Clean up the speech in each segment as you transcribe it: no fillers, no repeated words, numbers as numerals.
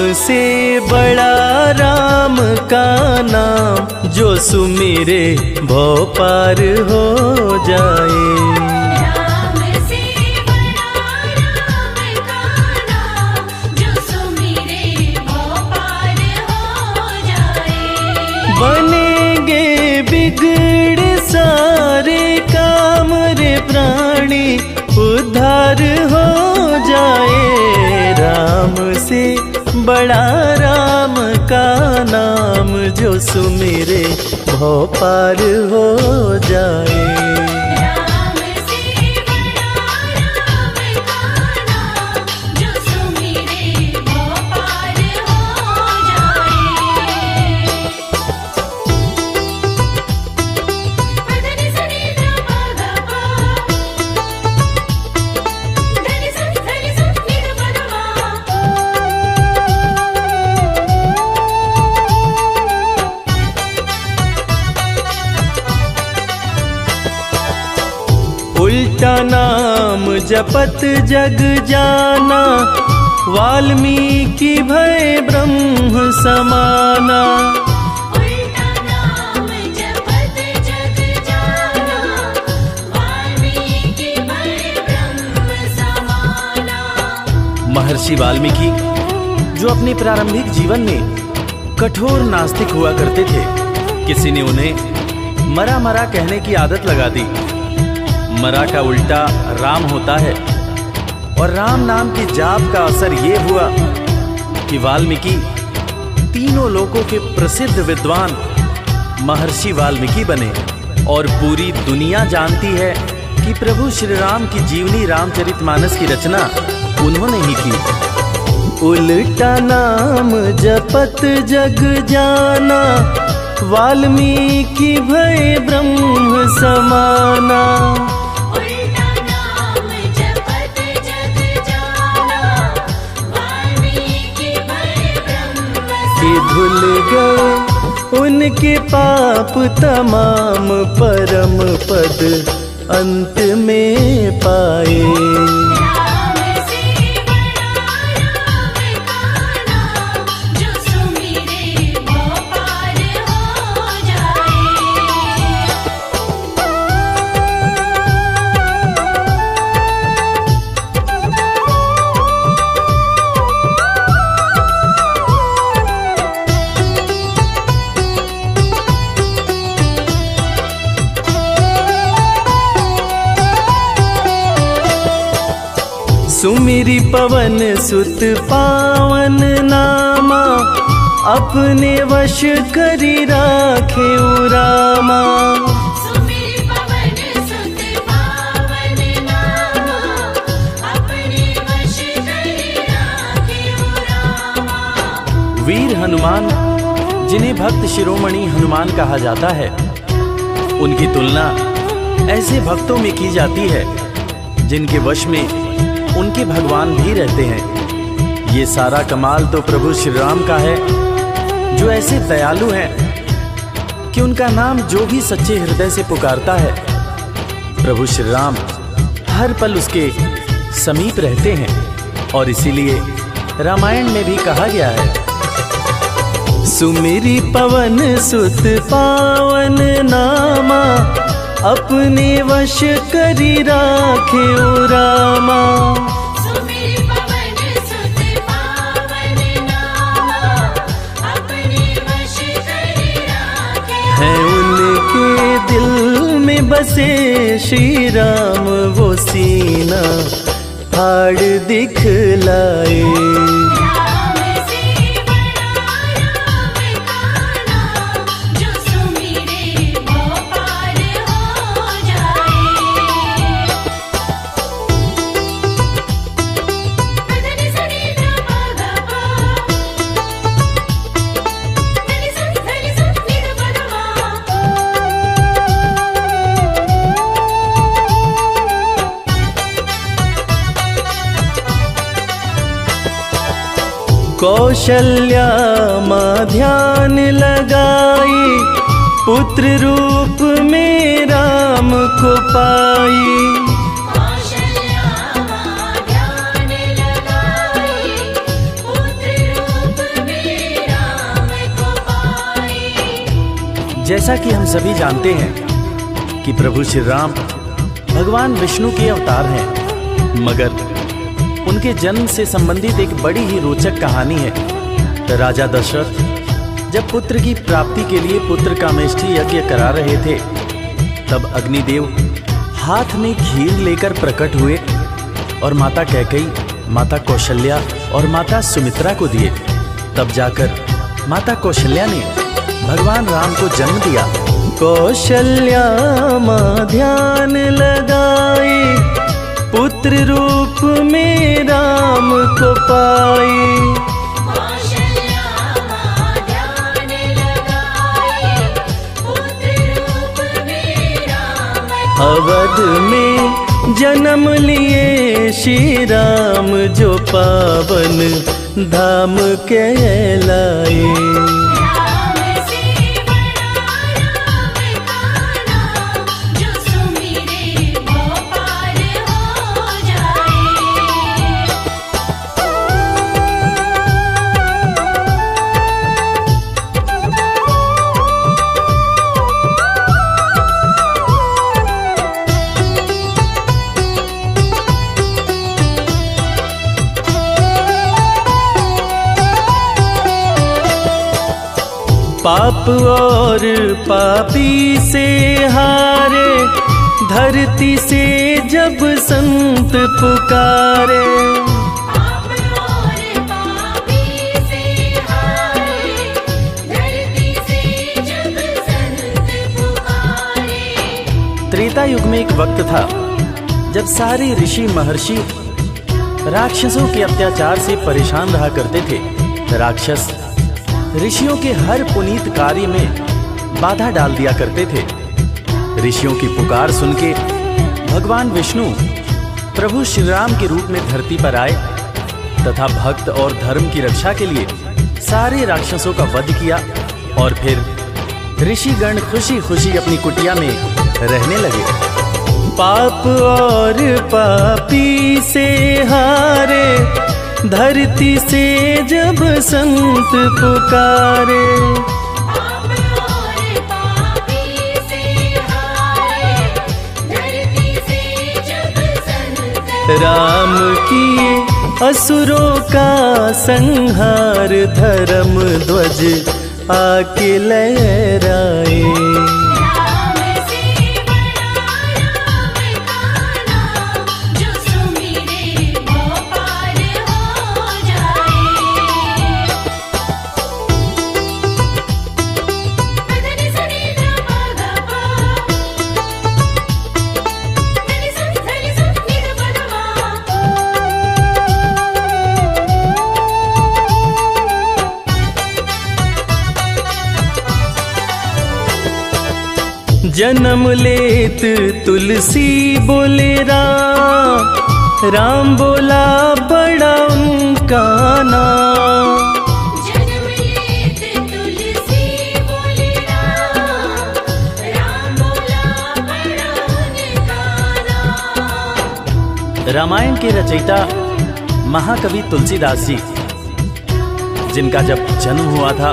से बड़ा राम का नाम, जो सुमिरे भव पार हो जाए। राम से बड़ा राम का नाम, जो सुमिरे भव पार हो जाए। बनेंगे बिगड़ सारे काम रे प्राणी, उद्धार हो जाए। राम से बड़ा राम का नाम, जो सुमिरे भव पार हो जाए। राम से बड़ा राम का नाम, जो सुमिरे भव पार हो जाए। धनि सनि ध प ग प, धनि स नि ध प ध म। उल्टा नाम जपत जग जाना, वाल्मीकि भय ब्रह्म समाना। उल्टा नाम जपत जग जाना, वाल्मीकि भय ब्रह्म समाना। महर्षि वाल्मीकि जो अपने प्रारंभिक जीवन में कठोर नास्तिक हुआ करते थे, किसी ने उन्हें मरा मरा कहने की आदत लगा दी। मरा का उल्टा राम होता है, और राम नाम के जाप का असर ये हुआ कि वाल्मीकि तीनों लोकों के प्रसिद्ध विद्वान महर्षि वाल्मीकि बने। और पूरी दुनिया जानती है कि प्रभु श्री राम की जीवनी रामचरितमानस की रचना उन्होंने ही की। उल्टा नाम जपत जग जाना, वाल्मीकि भय ब्रह्म समाना। उल्टा नाम जपत जग जाना, वाल्मीकि भय ब्रह्म कि धुल गए उनके पाप तमाम, परम पद अंत में पाए। राम से बड़ा राम का नाम, जो सुमिरे भव पार हो जाए। सुमिरि पवन सुत पावन नामा, अपने वश करी राखे रामा। सुमिर पवन सुत पावन नामा, अपने वश करि राखे रामा। वीर हनुमान, जिन्हें भक्त शिरोमणि हनुमान कहा जाता है, उनकी तुलना ऐसे भक्तों में की जाती है जिनके वश में उनके भगवान भी रहते हैं। ये सारा कमाल तो प्रभु श्री राम का है, जो ऐसे दयालु हैं कि उनका नाम जो भी सच्चे हृदय से पुकारता है, प्रभु श्री राम हर पल उसके समीप रहते हैं। और इसीलिए रामायण में भी कहा गया है, सुमिरि पवन सुत पावन नामा, अपने वश करी राखे रामा। सुमिर पवन सुत पावन नामा, अपने वश करि राखे। है उनके दिल में बसे श्री राम, वो सीना फाड़ दिखलाए। राम से बड़ा राम का नाम, जो सुमिरे भव पार हो जाए। धनि सनि ध प ग प, धनि स नि ध प ध म। कौशल्या माँ ध्यान लगाई, पुत्र रूप में राम को पाई। कौशल्या माँ ध्यान लगाई, पुत्र रूप जैसा कि हम सभी जानते हैं कि प्रभु श्री राम भगवान विष्णु के अवतार हैं, मगर उनके जन्म से संबंधित एक बड़ी ही रोचक कहानी है। राजा दशरथ जब पुत्र की प्राप्ति के लिए पुत्र कामेष्ठी यज्ञ करा रहे थे, तब अग्निदेव हाथ में खीर लेकर प्रकट हुए और माता कैकेयी, माता कौशल्या और माता सुमित्रा को दिए। तब जाकर माता कौशल्या ने भगवान राम को जन्म दिया। कौशल्या माँ ध्यान लगाई, पुत्र रूप में राम को पाई। कौशल्या माँ ध्यान लगाई, पुत्र रूप में राम अवध में जन्म लिए श्री राम, जो पावन धाम कहलाए। राम से बड़ा राम का नाम, जो सुमिरे वो पार हो जाए। पाप और पापी से हारे, धरती से जब संत पुकारे। पाप और पापी से हारे, धरती से जब संत पुकारे। त्रेता युग में एक वक्त था जब सारे ऋषि महर्षि राक्षसों के अत्याचार से परेशान रहा करते थे। राक्षस ऋषियों के हर पुनीत कार्य में बाधा डाल दिया करते थे। ऋषियों की पुकार सुन के भगवान विष्णु प्रभु श्री राम के रूप में धरती पर आए तथा भक्त और धर्म की रक्षा के लिए सारे राक्षसों का वध किया। और फिर ऋषिगण खुशी खुशी अपनी कुटिया में रहने लगे। पाप और पापी से हारे, धरती से जब संत पुकारे। पाप और पापी से हारे, धरती से जब संत राम किए असुरों का संहार, धर्म ध्वज आके लहराए। राम से बड़ा राम का नाम, जो सुमिरे वो पार हो जाए। धनि सनि ध प ग प, धनि स नि ध प ध जन्म लेत तुलसी बोले राम, राम बोला बड़ा उनका नाम। जन्म लेत तुलसी बोले राम, राम बोला बड़ा उनका नाम। रामायण के रचयिता महाकवि तुलसीदास जी, जिनका जब जन्म हुआ था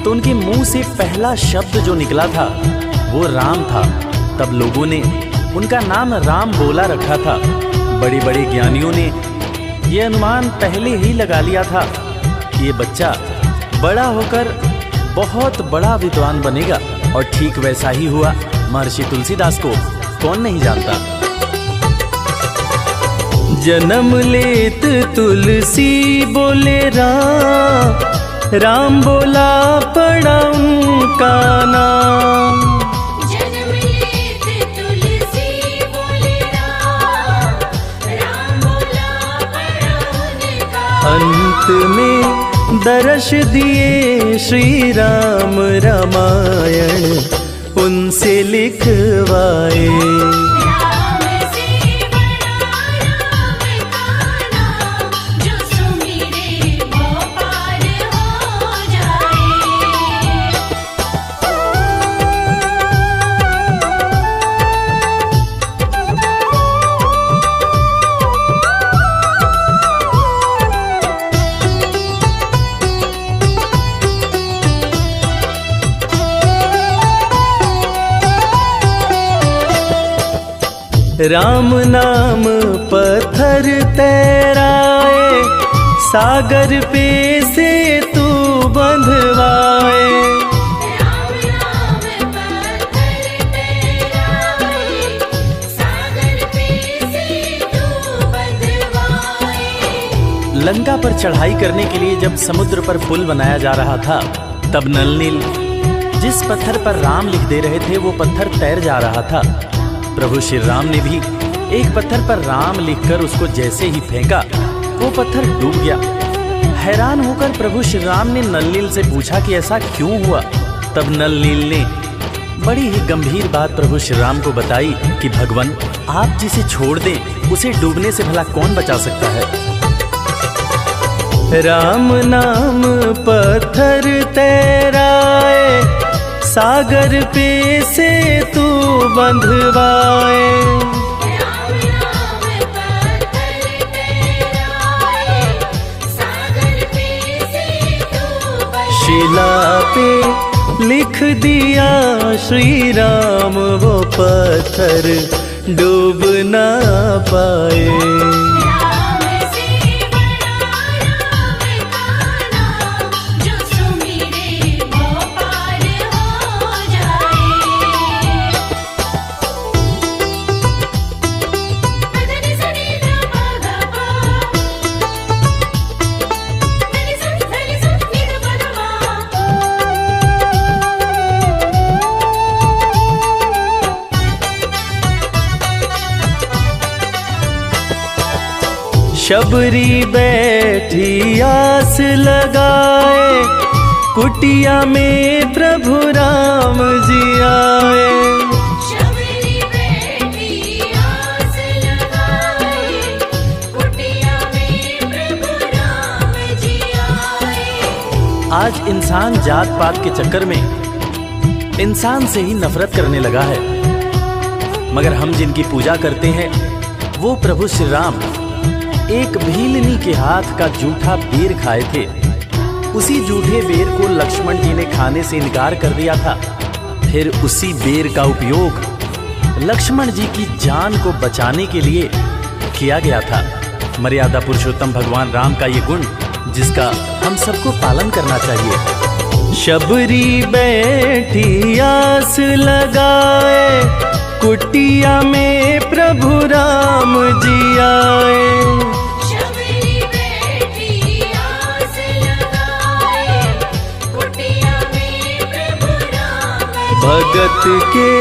तो उनके मुंह से पहला शब्द जो निकला था वो राम था। तब लोगों ने उनका नाम राम बोला रखा था। बड़े बड़े ज्ञानियों ने ये अनुमान पहले ही लगा लिया था कि ये बच्चा बड़ा होकर बहुत बड़ा विद्वान बनेगा, और ठीक वैसा ही हुआ। महर्षि तुलसीदास को कौन नहीं जानता। जन्म लेत तुलसी बोले राम, राम बोला पड़ा उनका नाम। जन्म लेत तुलसी बोले राम, राम बोला बड़ा उनका। अंत में दर्श दिए श्री राम, रामायण उनसे लिखवाए। राम से बड़ा राम का नाम, जो सुमिरे वो पार हो जाए। राम नाम पत्थर तैराए, सागर पे से तू बंधवाए। राम नाम पत्थर तैराए, सागर पे से तू बंधवाए। लंका पर चढ़ाई करने के लिए जब समुद्र पर पुल बनाया जा रहा था, तब नल नील जिस पत्थर पर राम लिख दे रहे थे वो पत्थर तैर जा रहा था। प्रभु श्री राम ने भी एक पत्थर पर राम लिखकर उसको जैसे ही फेंका, वो पत्थर डूब गया। हैरान होकर प्रभु श्री राम ने नल नील से पूछा कि ऐसा क्यों हुआ। तब नल नील ने बड़ी ही गंभीर बात प्रभु श्री राम को बताई कि भगवान, आप जिसे छोड़ दें उसे डूबने से भला कौन बचा सकता है। राम नाम पत्थर तैराए, सागर पे से तू बंधवाए। राम नाम पत्थर तैराए, सागर पे से तू बंधवाए। शिला पे लिख दिया श्री राम, वो पत्थर डूब ना पाए। राम से बड़ा राम का नाम, जो सुमिरे वो पार हो जाए। धनि सनि ध प ग प, धनि स नि ध प ध म। शबरी बैठी आस लगाए, कुटिया में प्रभु राम जी आए। शबरी बैठी आस लगाए, कुटिया में प्रभु राम जी आए। आज इंसान जात पात के चक्कर में इंसान से ही नफरत करने लगा है, मगर हम जिनकी पूजा करते हैं वो प्रभु श्री राम एक भीलनी के हाथ का जूठा बेर खाए थे। उसी जूठे बेर को लक्ष्मण जी ने खाने से इनकार कर दिया था। फिर उसी बेर का उपयोग लक्ष्मण जी की जान को बचाने के लिए किया गया था। मर्यादा पुरुषोत्तम भगवान राम का ये गुण जिसका हम सबको पालन करना चाहिए। शबरी बैठी आस लगाए, कुटिया में प्रभु राम जी आए। शबरी बैठी आस लगाए, कुटिया में प्रभु राम जी भगत के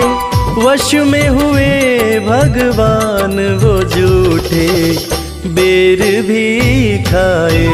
वश में हुए भगवान, वो जूठे बेर भी खाए।